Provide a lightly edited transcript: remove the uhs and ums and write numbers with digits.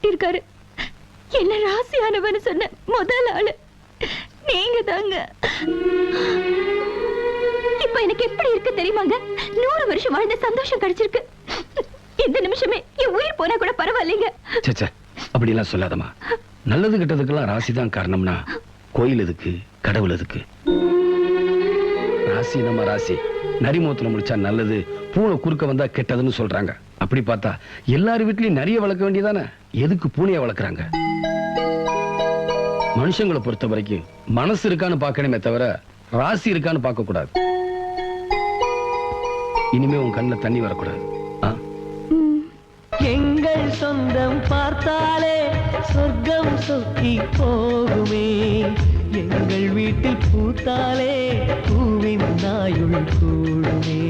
கட்டியிருக்காரு. என்ன ராசியானவன்னு சொன்ன முதல் ஆளு நீங்க தாங்க. இப்ப எனக்கு எப்படி இருக்கு தெரியுமாங்க? 100 வருஷம் வாழ்ந்த சந்தோஷம் கிடைச்சிருக்கு. இந்த நிமிஷமே என் உயிர் போனா கூட பரவாயில்லைங்க. அப்படி எல்லாம் சொல்லாதமா. நல்லது கெட்டதுக்கெல்லாம் ராசிதான் காரணம்னா கோயில் எதுக்கு, கடவுள் எதுக்கு? ராசி நம்ம ராசி. நரிமுகத்துல முடிச்சா நல்லது, பூனை குறுக்க வந்தா கெட்டதுன்னு சொல்றாங்க. அப்படி பார்த்தா எல்லாரும் வீட்லயும் நிறைய வளர்க்க வேண்டியதானே, எதுக்கு பூனைய வளர்க்குறாங்க? மனுஷங்களை பொறுத்த வரைக்கும் மனசு இருக்கான்னு பார்க்கணுமே தவிர ராசி இருக்கான்னு பார்க்க கூடாது. இனிமே உன் கண்ணுல தண்ணி வரக்கூடாது. எங்கள் சொந்தம் பார்த்தாலே சொர்க்கம் சொக்கி போகுமே, எங்கள் வீட்டில் பூத்தாலே பூவின் நாயுள் கூடுமே.